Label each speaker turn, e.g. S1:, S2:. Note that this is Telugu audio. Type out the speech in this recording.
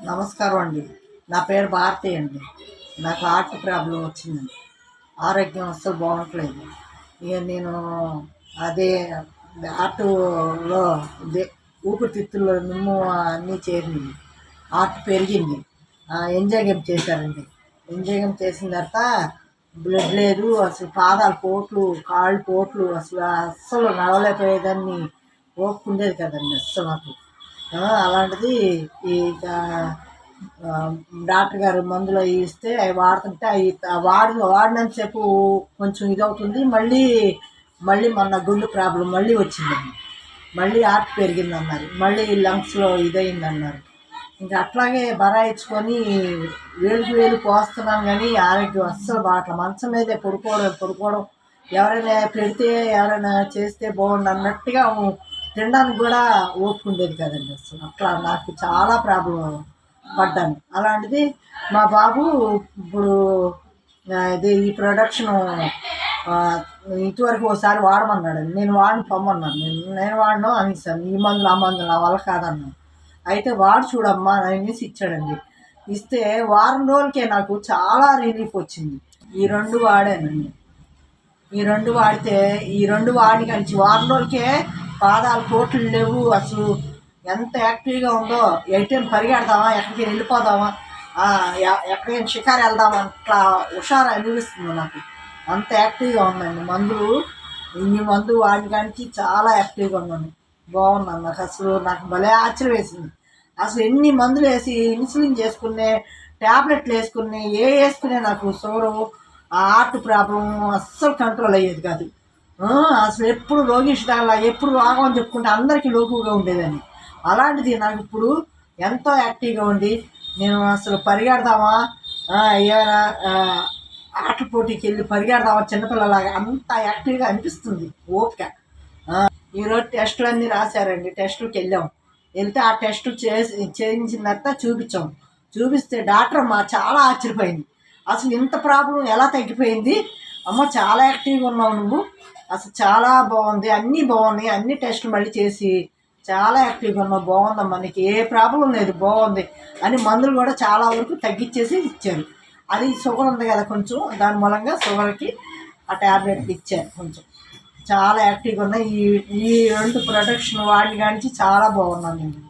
S1: నమస్కారం అండి. నా పేరు భారతి అండి. నాకు హార్ట్ ప్రాబ్లం వచ్చిందండి. ఆరోగ్యం అస్సలు బాగుండట్లేదు. ఇక నేను అదే హార్ట్లో ఇదే ఊపిరితిత్తుల్లో నిమ్ము అన్నీ చేరినాయి. హార్ట్ పెరిగింది. ఎంజైగం చేశారండి. ఎంజైగం చేసిన తర్వాత బ్లడ్ లేదు. అసలు పాదాలు పోట్లు, కాళ్ళు పోట్లు, అస్సలు నడవలేకపోయేదాన్ని. ఓపిక ఉండేది కదండి అస్సలు నాకు. అలాంటిది ఈ ఆ, డాక్టర్ గారు మందులు అవి ఇస్తే అవి వాడుతుంటే అవి వాడినంతసేపు కొంచెం ఇదవుతుంది. మళ్ళీ మళ్ళీ మొన్న గుండె ప్రాబ్లం మళ్ళీ వచ్చిందండి. మళ్ళీ హార్ట్ పెరిగిందన్నారు. మళ్ళీ లంగ్స్లో ఇదయిందన్నారు. ఇంకా అట్లాగే బరాయించుకొని వేలుకు వేలు పోస్తున్నాను, కానీ ఆరోగ్యం అస్సలు బాగా మంచం మీదే పడుకోవడం ఎవరైనా పెడితే ఎవరైనా చేస్తే బాగుండు అన్నట్టుగా తినడానికి కూడా ఓపిక ఉండేది కదండి. అసలు అట్లా నాకు చాలా ప్రాబ్లం పడ్డాను. అలాంటిది మా బాబు ఇప్పుడు ఇది ఈ ప్రొడక్షన్ ఇటువరకు ఒకసారి వాడమన్నాడు. నేను వాడిని పొమ్మన్నాను. నేను వాడను అనేసాను. ఈ మందులు ఆ మందులు నా వల్ల కాదన్నాను. అయితే వాడు చూడమ్మా అనేసి ఇచ్చాడండి. ఇస్తే వారం రోజులకే నాకు చాలా రిలీఫ్ వచ్చింది. ఈ రెండు వాడానండి. ఈ రెండు వాడితే ఈ రెండు వాడి కలిసి వారం రోజులకే పాదాలు పోట్లు లేవు. అసలు ఎంత యాక్టివ్గా ఉందో. ఎటైనా పరిగెడదామా, ఎక్కడికి వెళ్ళిపోదామా, ఎక్కడికైనా షికారు వెళ్దామా, అట్లా హుషారు అనిపిస్తుంది నాకు. అంత యాక్టివ్గా ఉందండి. ఈ మందు వాడి కానీ చాలా యాక్టివ్గా ఉన్నాను. బాగున్నాను. నాకు భలే ఆశ్చర్యం వేసింది. అసలు ఎన్ని మందులు వేసి ఇన్సులిన్ చేసుకునే, ట్యాబ్లెట్లు వేసుకునే నాకు షుగరు, ఆ హార్ట్ ప్రాబ్లం అస్సలు కంట్రోల్ అయ్యేది కాదు. అసలు ఎప్పుడు రోగిష్టాల ఎప్పుడు రోగం చెప్పుకుంటే అందరికీ లోకుగా ఉండేదని. అలాంటిది నాకు ఇప్పుడు ఎంతో యాక్టివ్గా ఉండి నేను అసలు పరిగెడదామా, ఏమైనా ఆటల పోటీకి వెళ్ళి పరిగెడదామా చిన్నపిల్లలాగా అంత యాక్టివ్గా అనిపిస్తుంది. ఓపిక. ఈరోజు టెస్టులు అన్నీ రాశారండి. టెస్టులకి వెళ్తే ఆ టెస్ట్ చేయించిన తర్వాత చూపిస్తే డాక్టర్ చాలా ఆశ్చర్యపోయింది. అసలు ఇంత ప్రాబ్లం ఎలా తగ్గిపోయింది అమ్మ, చాలా యాక్టివ్గా ఉన్నావు నువ్వు, అసలు చాలా బాగుంది, అన్నీ బాగున్నాయి, అన్ని టెస్టులు మళ్ళీ చేసి చాలా యాక్టివ్గా ఉన్నావు, బాగుందమ్మా, నీకు ఏ ప్రాబ్లం లేదు, బాగుంది అని మందులు కూడా చాలా వరకు తగ్గించేసి ఇచ్చారు. అది షుగర్ ఉంది కదా కొంచెం, దాని మూలంగా షుగర్కి ఆ ట్యాబ్లెట్ ఇచ్చారు. కొంచెం చాలా యాక్టివ్గా ఉన్నాయి. ఈ రెండు ప్రొడక్షన్ వాడిని కానీ చాలా బాగున్నాను నేను.